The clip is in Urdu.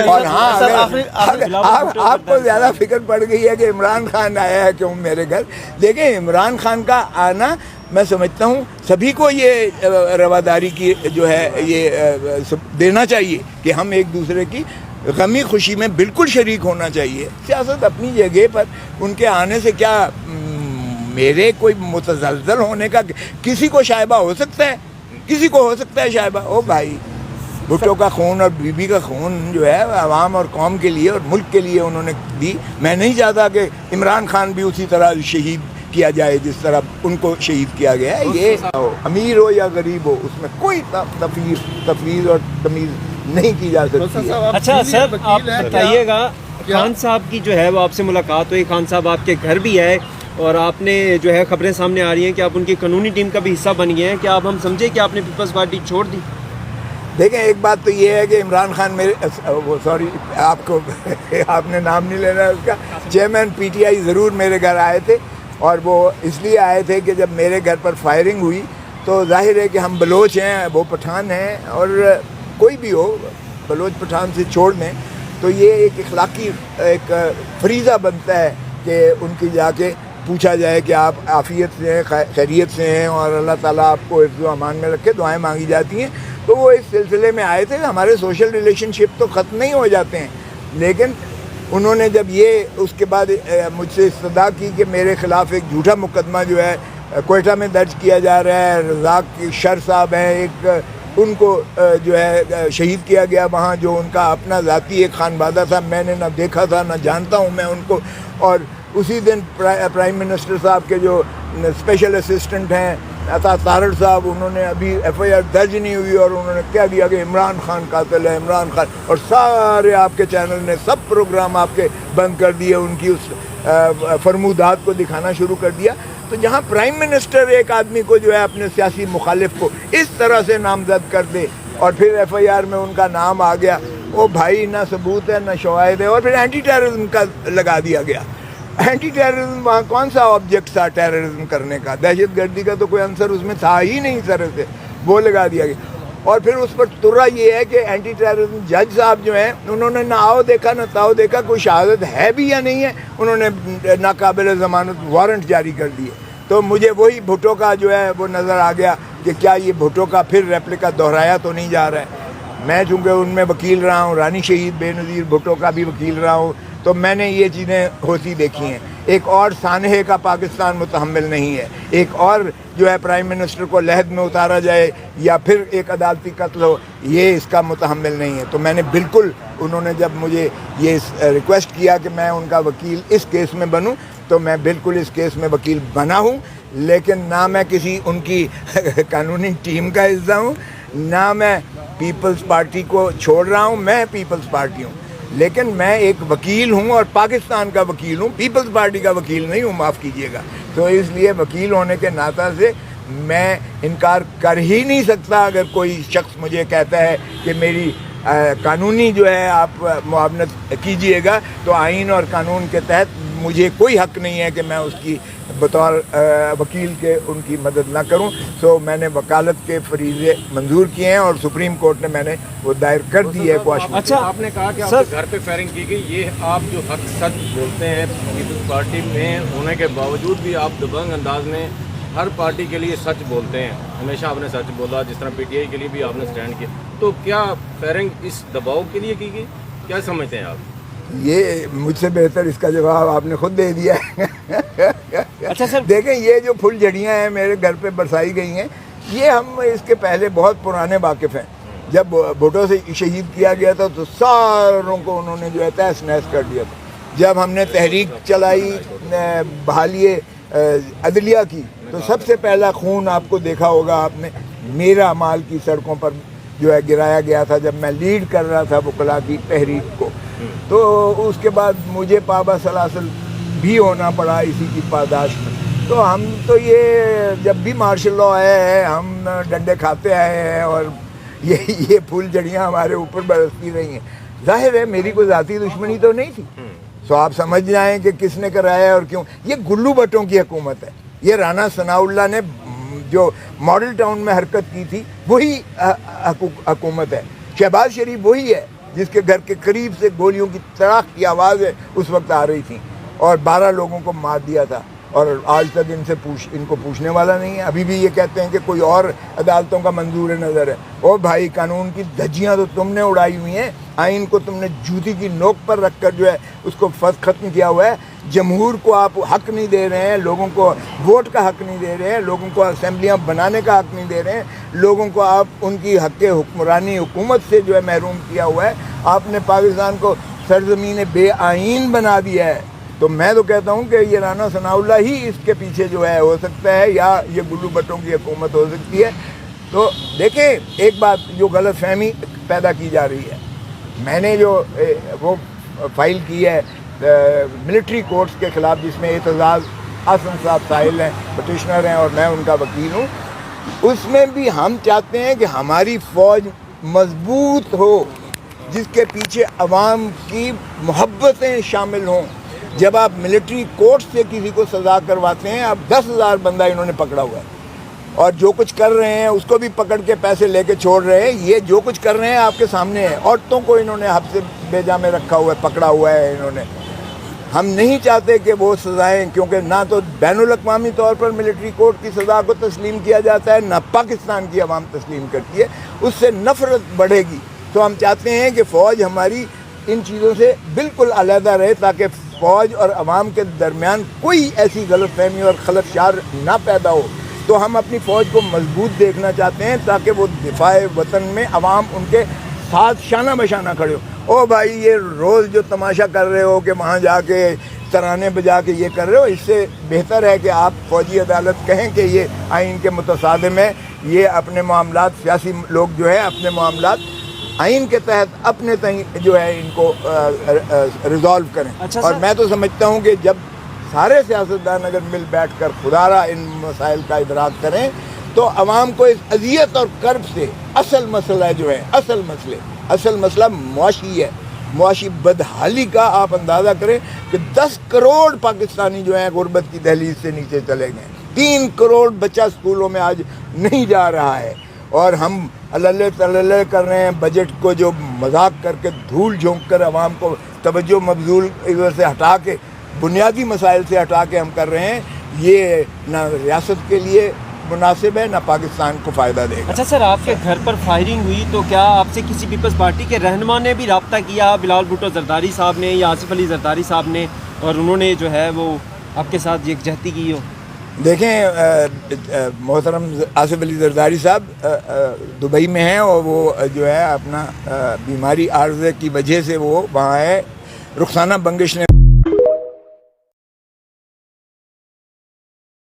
اور ہاں آپ کو زیادہ فکر پڑ گئی ہے کہ عمران خان آیا ہے کیوں میرے گھر. دیکھیں عمران خان کا آنا میں سمجھتا ہوں سبھی کو یہ رواداری کی جو ہے یہ دینا چاہیے کہ ہم ایک دوسرے کی غمی خوشی میں بالکل شریک ہونا چاہیے. سیاست اپنی جگہ پر ان کے آنے سے کیا میرے کوئی متزلزل ہونے کا کسی کو شائبہ ہو سکتا ہے, کسی کو ہو سکتا ہے شائبہ. او بھائی بھٹو کا خون اور بی بی کا خون جو ہے عوام اور قوم کے لیے اور ملک کے لیے انہوں نے دی. میں نہیں چاہتا کہ عمران خان بھی اسی طرح شہید کیا جائے جس طرح ان کو شہید کیا گیا ہے. یہ امیر ہو یا غریب ہو اس میں کوئی تفویض اور تمیز نہیں کی جا سکتی ہے. اچھا سر آپ بتائیے گا, خان صاحب کی جو ہے وہ آپ سے ملاقات ہوئی, خان صاحب آپ کے گھر بھی آئے اور آپ نے جو ہے خبریں سامنے آ رہی ہیں کہ آپ ان کی قانونی ٹیم کا بھی حصہ بن گئے ہیں. کیا آپ ہم سمجھے کہ آپ نے پیپلز پارٹی چھوڑ دی؟ دیکھیں ایک بات تو یہ ہے کہ عمران خان میرے سوری آپ کو آپ نے نام نہیں لینا اس کا, چیئرمین پی ٹی آئی ضرور میرے گھر آئے تھے اور وہ اس لیے آئے تھے کہ جب میرے گھر پر فائرنگ ہوئی تو ظاہر ہے کہ ہم بلوچ ہیں, وہ پٹھان ہیں, اور کوئی بھی ہو بلوچ پٹھان سے چھوڑ دیں تو یہ ایک اخلاقی ایک فریضہ بنتا ہے کہ ان کی جا کے پوچھا جائے کہ آپ عافیت سے ہیں, خیریت سے ہیں, اور اللہ تعالیٰ آپ کو حفظ و امان میں رکھے, دعائیں مانگی جاتی ہیں. تو وہ اس سلسلے میں آئے تھے. ہمارے سوشل ریلیشن شپ تو ختم نہیں ہو جاتے ہیں, لیکن انہوں نے جب یہ اس کے بعد مجھ سے استدعا کی کہ میرے خلاف ایک جھوٹا مقدمہ جو ہے کوئٹہ میں درج کیا جا رہا ہے, رزاق شر صاحب ہیں ایک, ان کو جو ہے شہید کیا گیا وہاں, جو ان کا اپنا ذاتی ایک خانوادہ تھا, میں نے نہ دیکھا تھا نہ جانتا ہوں میں ان کو. اور اسی دن پرائم منسٹر صاحب کے جو اسپیشل اسسٹنٹ ہیں عطا تارڑ صاحب, انہوں نے ابھی ایف آئی آر درج نہیں ہوئی اور انہوں نے کہہ دیا کہ عمران خان قاتل ہے, عمران خان, اور سارے آپ کے چینل نے سب پروگرام آپ کے بند کر دیے, ان کی اس فرمودات کو دکھانا شروع کر دیا. تو جہاں پرائم منسٹر ایک آدمی کو جو ہے اپنے سیاسی مخالف کو اس طرح سے نامزد کر دے اور پھر ایف آئی آر میں ان کا نام آ گیا, وہ بھائی نہ ثبوت ہے نہ شواہد ہے, اور پھر اینٹی ٹیررزم کا لگا دیا گیا. اینٹی ٹیررزم وہاں کون سا آبجیکٹ تھا ٹیررزم کرنے کا؟ دہشت گردی کا تو کوئی عنصر اس میں تھا ہی نہیں سر سے, وہ لگا دیا گیا. اور پھر اس پر ترا یہ ہے کہ اینٹی ٹیررزم جج صاحب جو ہیں انہوں نے نہ آؤ دیکھا نہ تاؤ دیکھا, کوئی شہادت ہے بھی یا نہیں ہے, انہوں نے ناقابل ضمانت وارنٹ جاری کر دیے. تو مجھے وہی بھٹو کا جو ہے وہ نظر آ گیا کہ کیا یہ بھٹو کا پھر ریپلیکا دہرایا تو نہیں جا رہا ہے. میں چونکہ ان میں وکیل رہا ہوں, رانی شہید بے نظیر بھٹو کا بھی وکیل رہا ہوں, تو میں نے یہ چیزیں ہوتی دیکھی ہیں. ایک اور سانحے کا پاکستان متحمل نہیں ہے, ایک اور جو ہے پرائم منسٹر کو لحد میں اتارا جائے یا پھر ایک عدالتی قتل ہو, یہ اس کا متحمل نہیں ہے. تو میں نے بالکل, انہوں نے جب مجھے یہ ریکویسٹ کیا کہ میں ان کا وکیل اس کیس میں بنوں, تو میں بالکل اس کیس میں وکیل بنا ہوں. لیکن نہ میں کسی ان کی قانونی ٹیم کا حصہ ہوں, نہ میں پیپلز پارٹی کو چھوڑ رہا ہوں. میں پیپلز پارٹی ہوں, لیکن میں ایک وکیل ہوں اور پاکستان کا وکیل ہوں, پیپلز پارٹی کا وکیل نہیں ہوں, معاف کیجیے گا. تو اس لیے وکیل ہونے کے ناطے سے میں انکار کر ہی نہیں سکتا. اگر کوئی شخص مجھے کہتا ہے کہ میری قانونی جو ہے آپ معاونت کیجیے گا, تو آئین اور قانون کے تحت مجھے کوئی حق نہیں ہے کہ میں اس کی بطور وکیل کے ان کی مدد نہ کروں. سو میں نے وکالت کے فریضے منظور کیے ہیں اور سپریم کورٹ نے میں نے وہ دائر کر دی ہے کوشش. اچھا آپ نے کہا کہ آپ کے گھر پہ فائرنگ کی گئی, یہ آپ جو حق سچ بولتے ہیں پیپلز پارٹی میں ہونے کے باوجود بھی آپ دبنگ انداز میں ہر پارٹی کے لیے سچ بولتے ہیں, ہمیشہ آپ نے سچ بولا, جس طرح پی ٹی آئی کے لیے بھی آپ نے سٹینڈ کیا. تو کیا فائرنگ اس دباؤ کے لیے کی گئی, کیا سمجھتے ہیں آپ؟ یہ مجھ سے بہتر اس کا جواب آپ نے خود دے دیا ہے. اچھا سر, دیکھیں یہ جو پھول جھڑیاں ہیں میرے گھر پہ برسائی گئی ہیں, یہ ہم اس کے پہلے بہت پرانے واقف ہیں. جب بھٹو سے شہید کیا گیا تھا تو ساروں کو انہوں نے جو ہے تہس نہس کر دیا تھا. جب ہم نے تحریک چلائی بحالی عدلیہ کی, تو سب سے پہلا خون آپ کو دیکھا ہوگا آپ نے, میرا مال کی سڑکوں پر جو ہے گرایا گیا تھا جب میں لیڈ کر رہا تھا وکلاء کی تحریک کو. تو اس کے بعد مجھے پابا سلاسل بھی ہونا پڑا اسی کی پاداش میں. تو ہم تو یہ جب بھی مارشل لاء آیا ہے ہم ڈنڈے کھاتے آئے ہیں, اور یہ پھول جڑیاں ہمارے اوپر برستی رہی ہیں. ظاہر ہے میری کوئی ذاتی دشمنی تو نہیں تھی, سو آپ سمجھ جائیں کہ کس نے کرایا اور کیوں. یہ گلو بٹوں کی حکومت ہے. یہ رانا ثناء اللہ نے جو ماڈل ٹاؤن میں حرکت کی تھی وہی حکومت ہے. شہباز شریف وہی ہے جس کے گھر کے قریب سے گولیوں کی تڑاک کی آوازیں اس وقت آ رہی تھیں اور 12 لوگوں کو مار دیا تھا، اور آج تک ان کو پوچھنے والا نہیں ہے. ابھی بھی یہ کہتے ہیں کہ کوئی اور عدالتوں کا منظور نظر ہے. او بھائی، قانون کی دھجیاں تو تم نے اڑائی ہوئی ہیں، آئین کو تم نے جوتی کی نوک پر رکھ کر جو ہے اس کو ختم کیا ہوا ہے. جمہور کو آپ حق نہیں دے رہے ہیں، لوگوں کو ووٹ کا حق نہیں دے رہے ہیں، لوگوں کو اسمبلیاں بنانے کا حق نہیں دے رہے ہیں، لوگوں کو آپ ان کی حق حکمرانی حکومت سے جو ہے محروم کیا ہوا ہے. آپ نے پاکستان کو سرزمین بے آئین بنا دیا ہے. تو میں تو کہتا ہوں کہ یہ رانا ثناء اللہ ہی اس کے پیچھے جو ہے ہو سکتا ہے، یا یہ گلو بٹوں کی حکومت ہو سکتی ہے. تو دیکھیں، ایک بات جو غلط فہمی پیدا کی جا رہی ہے، میں نے جو وہ فائل کی ہے ملٹری کورٹس کے خلاف، جس میں اعتزاز حسن صاحب سائل ہیں، پٹیشنر ہیں، اور میں ان کا وکیل ہوں، اس میں بھی ہم چاہتے ہیں کہ ہماری فوج مضبوط ہو، جس کے پیچھے عوام کی محبتیں شامل ہوں. جب آپ ملٹری کورٹ سے کسی کو سزا کرواتے ہیں، اب 10,000 بندہ انہوں نے پکڑا ہوا ہے، اور جو کچھ کر رہے ہیں اس کو بھی پکڑ کے پیسے لے کے چھوڑ رہے ہیں. یہ جو کچھ کر رہے ہیں آپ کے سامنے ہے. عورتوں کو انہوں نے حبس بیجا میں رکھا ہوا ہے، پکڑا ہوا ہے انہوں نے. ہم نہیں چاہتے کہ وہ سزائیں، کیونکہ نہ تو بین الاقوامی طور پر ملٹری کورٹ کی سزا کو تسلیم کیا جاتا ہے، نہ پاکستان کی عوام تسلیم کرتی ہے. اس سے نفرت بڑھے گی. تو ہم چاہتے ہیں کہ فوج ہماری ان چیزوں سے بالکل علیحدہ رہے، تاکہ فوج اور عوام کے درمیان کوئی ایسی غلط فہمی اور خلفشار نہ پیدا ہو. تو ہم اپنی فوج کو مضبوط دیکھنا چاہتے ہیں، تاکہ وہ دفاع وطن میں عوام ان کے ساتھ شانہ بشانہ کھڑے ہو. او بھائی، یہ روز جو تماشا کر رہے ہو کہ وہاں جا کے ترانے بجا کے یہ کر رہے ہو، اس سے بہتر ہے کہ آپ فوجی عدالت کہیں کہ یہ آئین کے متصادم ہے. یہ اپنے معاملات، سیاسی لوگ جو ہے اپنے معاملات آئین کے تحت اپنے جو ہے ان کو ریزالو کریں. اور میں تو سمجھتا ہوں کہ جب سارے سیاستدان اگر مل بیٹھ کر خدارہ ان مسائل کا ادراک کریں، تو عوام کو اس اذیت اور کرب سے اصل مسئلہ جو ہے، اصل مسئلہ معاشی ہے، معاشی بدحالی کا آپ اندازہ کریں کہ 10 کروڑ پاکستانی جو ہیں غربت کی دہلیز سے نیچے چلے گئے. 3 کروڑ بچہ اسکولوں میں آج نہیں جا رہا ہے، اور ہم اللہ کر رہے ہیں. بجٹ کو جو مذاق کر کے دھول جھونک کر عوام کو توجہ مبذول ادھر سے ہٹا کے، بنیادی مسائل سے ہٹا کے ہم کر رہے ہیں. یہ نہ ریاست کے لیے مناسب ہے، نہ پاکستان کو فائدہ دے گا. اچھا سر، آپ کے گھر پر فائرنگ ہوئی تو کیا آپ سے کسی پیپلز پارٹی کے رہنما نے بھی رابطہ کیا، بلال بھٹو زرداری صاحب نے یا آصف علی زرداری صاحب نے، اور انہوں نے جو ہے وہ آپ کے ساتھ یکجہتی کی ہو؟ دیکھیں، محترم آصف علی زرداری صاحب دبئی میں ہیں، اور وہ جو ہے اپنا بیماری عارضے کی وجہ سے وہ وہاں ہے. رخسانہ بنگش نے